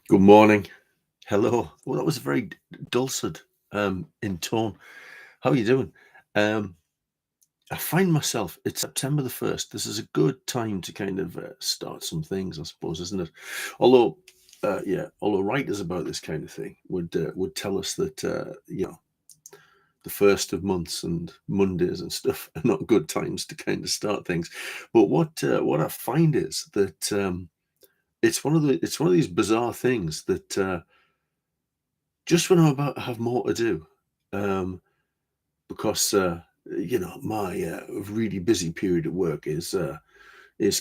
Good morning. Hello. Well, that was very dulcet in tone. How are you doing? Um, I find myself, it's September the 1st. This is a good time to kind of start some things, I suppose, isn't it? Although, although writers about this kind of thing would tell us that, the first of months and Mondays and stuff are not good times to kind of start things. But what I find is that it's one of these bizarre things that just when I'm about to have more to do, um, because my really busy period at work is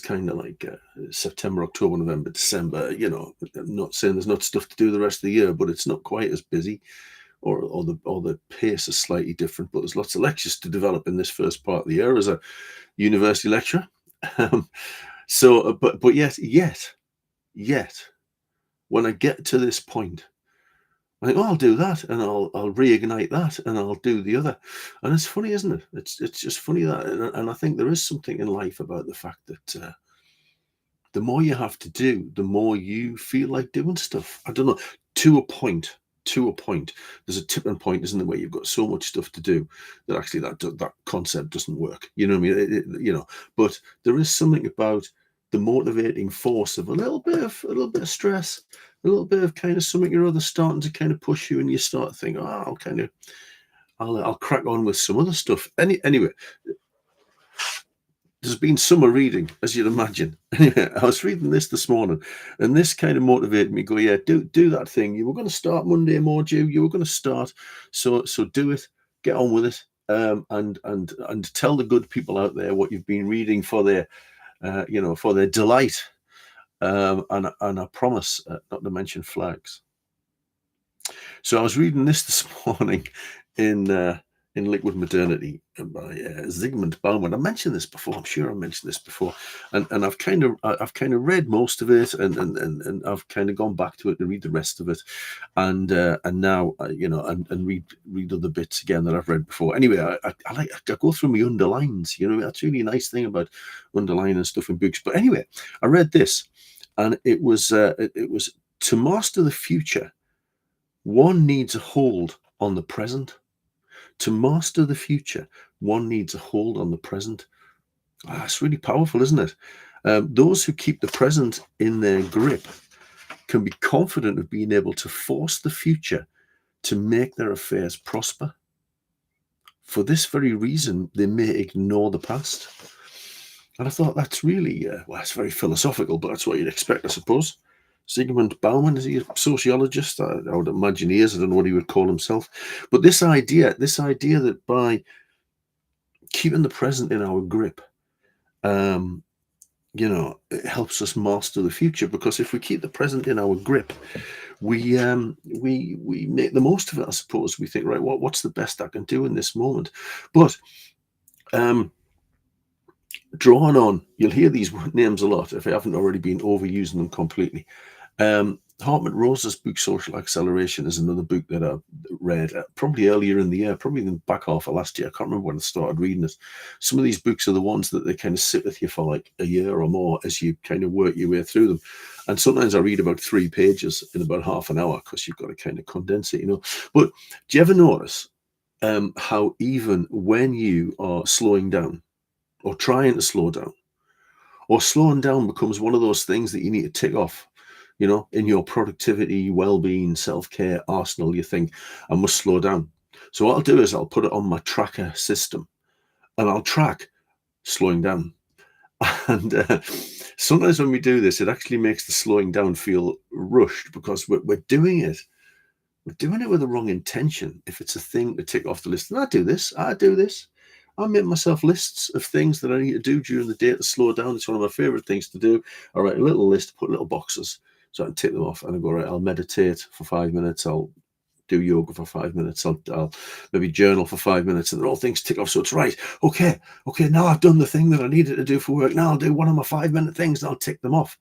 kind of like September, October, November, December. I'm not saying there's not stuff to do the rest of the year, but it's not quite as busy, or the pace is slightly different. But there's lots of lectures to develop in this first part of the year as a university lecturer. Um, but yet, when I get to this point. I think, oh, I'll do that, and I'll reignite that, and I'll do the other. And it's funny, isn't it? It's just funny that, and I think there is something in life about the fact that the more you have to do, the more you feel like doing stuff. I don't know, to a point. To a point, there's a tipping point, isn't there, where you've got so much stuff to do that actually that concept doesn't work. You know what I mean? But there is something about the motivating force of a little bit of stress, a little bit of kind of something or other starting to kind of push you, and you start thinking, oh, I'll crack on with some other stuff. Anyway, there's been summer reading, as you'd imagine. Anyway, I was reading this morning, and this kind of motivated me. Go, yeah, do that thing. You were going to start Monday, Mordew. You were going to start, so do it. Get on with it, and tell the good people out there what you've been reading for their delight. And I promise not to mention flags. So I was reading this morning in Liquid Modernity by Zygmunt Bauman. I mentioned this before. I'm sure I mentioned this before, and I've kind of read most of it, and I've kind of gone back to it to read the rest of it, and now and read other bits again that I've read before. Anyway, I go through my underlines. That's really a nice thing about underlining stuff in books. But anyway, I read this, and it was to master the future. One needs a hold on the present. To master the future, one needs a hold on the present. That's really powerful, isn't it? Those who keep the present in their grip can be confident of being able to force the future to make their affairs prosper. For this very reason, they may ignore the past. And I thought that's really, it's very philosophical, but that's what you'd expect, I suppose. Zygmunt Bauman, is he a sociologist? I would imagine he is. I don't know what he would call himself. But this idea that by keeping the present in our grip, um, it helps us master the future. Because if we keep the present in our grip, we make the most of it. I suppose we think, right, what's the best I can do in this moment? But um, drawing on, you'll hear these names a lot if I haven't already been overusing them completely. Hartmut Rosa's book Social Acceleration is another book that I read probably earlier in the year, probably in the back half of last year. I can't remember when I started reading it. Some of these books are the ones that they kind of sit with you for like a year or more as you kind of work your way through them. And sometimes I read about 3 pages in about half an hour because you've got to kind of condense it. But do you ever notice how even when you are slowing down or trying to slow down, or slowing down becomes one of those things that you need to tick off, in your productivity, well-being, self-care arsenal. You think, I must slow down. So what I'll do is I'll put it on my tracker system, and I'll track slowing down. And sometimes when we do this, it actually makes the slowing down feel rushed, because we're doing it with the wrong intention. If it's a thing to tick off the list, and I do this. I make myself lists of things that I need to do during the day to slow down. It's one of my favorite things to do. I write a little list, put little boxes so I can tick them off, and I go, right, I'll meditate for 5 minutes. I'll do yoga for 5 minutes. I'll maybe journal for 5 minutes, and they're all things tick off. So it's right. Okay. Now I've done the thing that I needed to do for work. Now I'll do one of my 5-minute things, and I'll tick them off.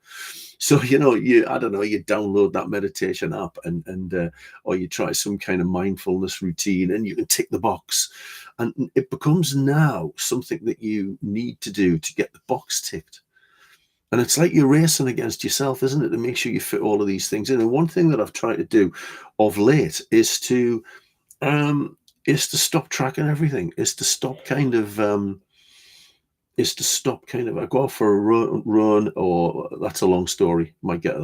So I don't know, you download that meditation app, and or you try some kind of mindfulness routine, and you can tick the box, and it becomes now something that you need to do to get the box ticked. And it's like you're racing against yourself, isn't it, to make sure you fit all of these things in. And one thing that I've tried to do of late um, is to stop tracking everything, is to stop kind of, I go out for a run, or that's a long story, might get to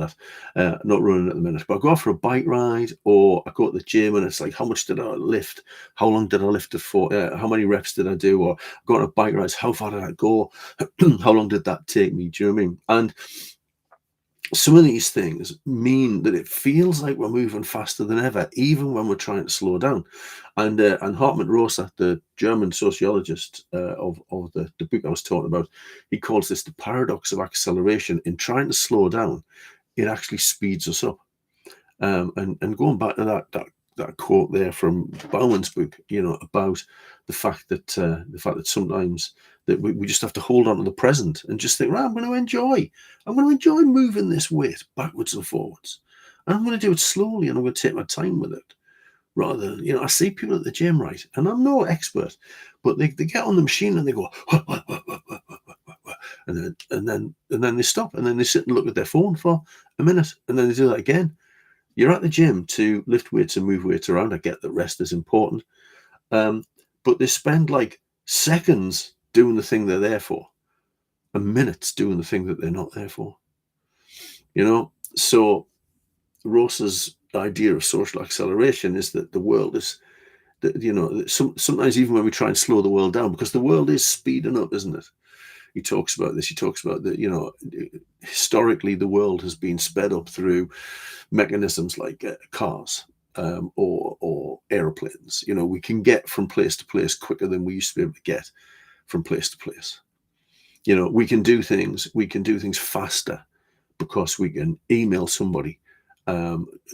that. Not running at the minute, but I go out for a bike ride, or I go to the gym and it's like, how much did I lift? How long did I lift it for? How many reps did I do? Or go on a bike ride, how far did I go? How long did that take me? Do you know what I mean? And some of these things mean that it feels like we're moving faster than ever, even when we're trying to slow down. And Hartmut Rosa, the German sociologist of the book I was talking about, he calls this the paradox of acceleration. In trying to slow down, it actually speeds us up. And going back to that quote there from Bauman's book, about the fact that sometimes that we just have to hold on to the present and just think, right, I'm going to enjoy moving this weight backwards and forwards, and I'm going to do it slowly, and I'm going to take my time with it. Rather than, I see people at the gym, right, and I'm no expert, but they get on the machine and they go, and then they stop, and then they sit and look at their phone for a minute, and then they do that again. You're at the gym to lift weights and move weights around. I get that rest is important. But they spend like seconds doing the thing they're there for and minutes doing the thing that they're not there for. So Rosa's idea of social acceleration is that the world is, sometimes even when we try and slow the world down, because the world is speeding up, isn't it? He talks about this. He talks about that, historically the world has been sped up through mechanisms like cars, or airplanes. We can get from place to place quicker than we used to be able to get from place to place. We can do things faster because we can email somebody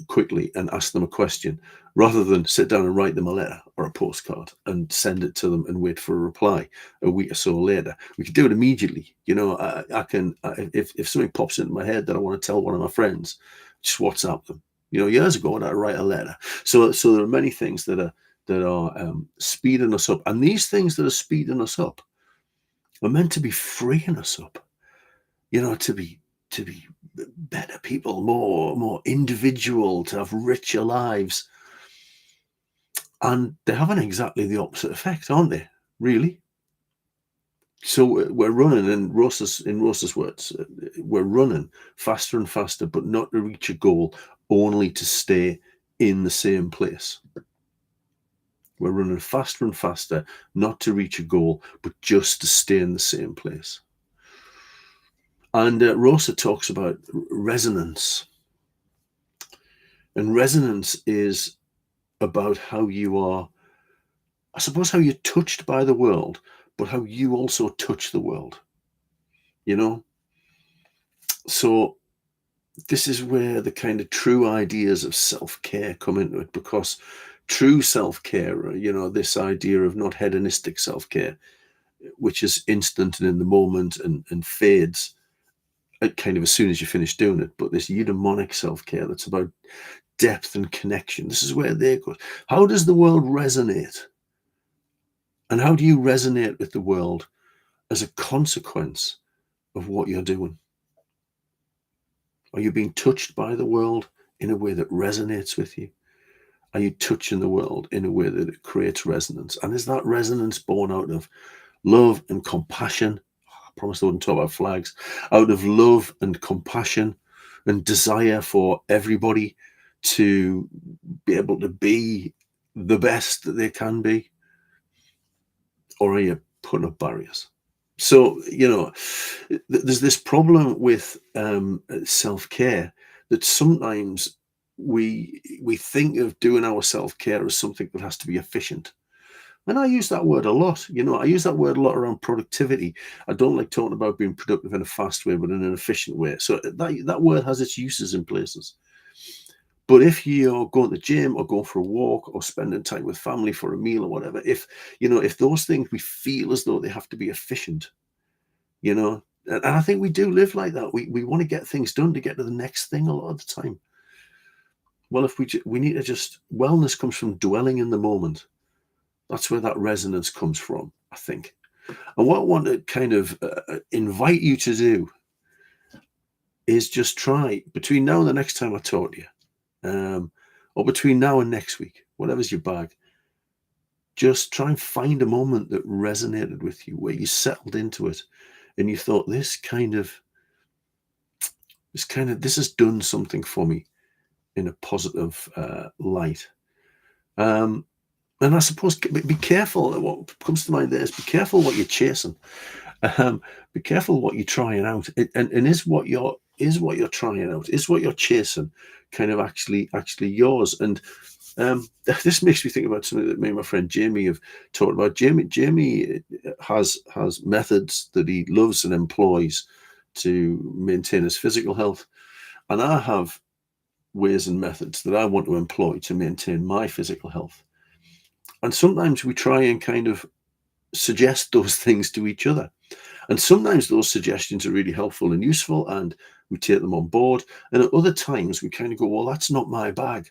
quickly and ask them a question, rather than sit down and write them a letter or a postcard and send it to them and wait for a reply a week or so later. We can do it immediately. I can, if something pops into my head that I want to tell one of my friends, just WhatsApp them. Years ago, I'd write a letter. So there are many things that are speeding us up, and these things that are speeding us up are meant to be freeing us up. To be better people, more individual, to have richer lives. And they're having exactly the opposite effect, aren't they? Really? So we're running, in Rosa's words, we're running faster and faster, but not to reach a goal, only to stay in the same place. We're running faster and faster, not to reach a goal, but just to stay in the same place. And Rosa talks about resonance. And resonance is about how you are, I suppose, how you're touched by the world, but how you also touch the world. So this is where the kind of true ideas of self-care come into it, because true self-care, this idea of not hedonistic self-care, which is instant and in the moment and fades kind of as soon as you finish doing it, but this eudaimonic self-care that's about depth and connection. This is where they go. How does the world resonate? And how do you resonate with the world as a consequence of what you're doing? Are you being touched by the world in a way that resonates with you? Are you touching the world in a way that it creates resonance? And is that resonance born out of love and compassion? I promised I wouldn't talk about flags. Out of love and compassion and desire for everybody to be able to be the best that they can be? Or are you putting up barriers? So, there's this problem with self-care, that sometimes we think of doing our self-care as something that has to be efficient. And I use that word a lot. I use that word a lot around productivity. I don't like talking about being productive in a fast way, but in an efficient way. So that word has its uses in places. But if you're going to the gym or going for a walk or spending time with family for a meal or whatever, if those things, we feel as though they have to be efficient, and I think we do live like that. We want to get things done to get to the next thing a lot of the time. Well, if we need to just, wellness comes from dwelling in the moment. That's where that resonance comes from, I think. And what I want to kind of invite you to do is just try between now and the next time I talk to you, or between now and next week, whatever's your bag, just try and find a moment that resonated with you, where you settled into it and you thought, this has done something for me in a positive light. Um, and I suppose be careful. What comes to mind there is be careful what you're chasing. Um, be careful what you're trying out, and is what you're trying out, is what you're chasing, kind of actually yours. And this makes me think about something that me and my friend Jamie have talked about. Jamie has methods that he loves and employs to maintain his physical health, and I have ways and methods that I want to employ to maintain my physical health. And sometimes we try and kind of suggest those things to each other. And sometimes those suggestions are really helpful and useful, and we take them on board. And at other times, we kind of go, well, that's not my bag.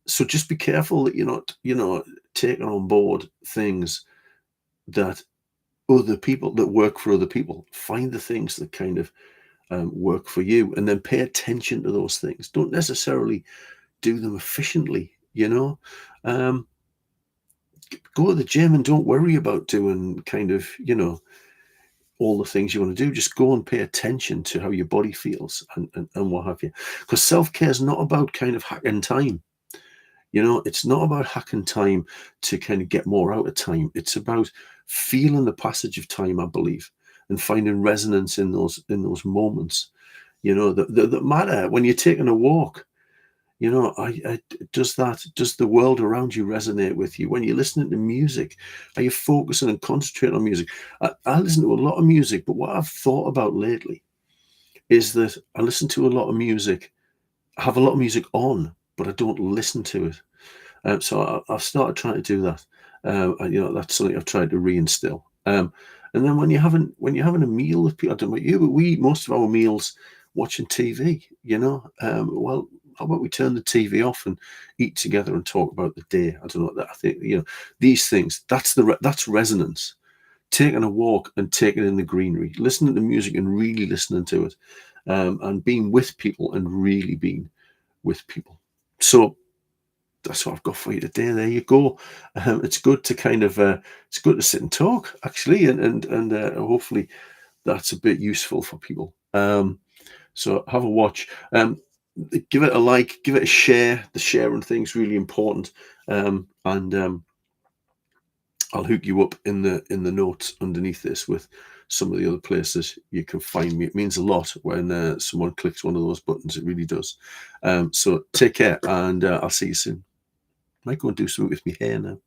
So just be careful that you're not, taking on board things that other people that work for other people. Find the things that kind of work for you, and then pay attention to those things. Don't necessarily do them efficiently, Um, go to the gym and don't worry about doing kind of, all the things you want to do. Just go and pay attention to how your body feels, and what have you. Because self-care is not about kind of hacking time. It's not about hacking time to kind of get more out of time. It's about feeling the passage of time, I believe, and finding resonance in those moments, that matter. When you're taking a walk, does the world around you resonate with you? When you're listening to music, are you focusing and concentrating on music? I listen to a lot of music, but what I've thought about lately is that I listen to a lot of music, I have a lot of music on, but I don't listen to it. So I've started trying to do that. And, that's something I've tried to reinstill. And then when you're having a meal with people, I don't know about you, but we eat most of our meals watching TV. Well, how about we turn the TV off and eat together and talk about the day? I don't know. I think these things. That's resonance. Taking a walk and taking in the greenery, listening to music and really listening to it, and being with people and really being with people. So that's what I've got for you today. There you go. It's good to kind of it's good to sit and talk actually, and hopefully that's a bit useful for people. So have a watch. Give it a like, give it a share. The sharing thing's really important. And I'll hook you up in the notes underneath this with some of the other places you can find me. It means a lot when someone clicks one of those buttons. It really does. So take care, and I'll see you soon. Might go and do something with my hair now.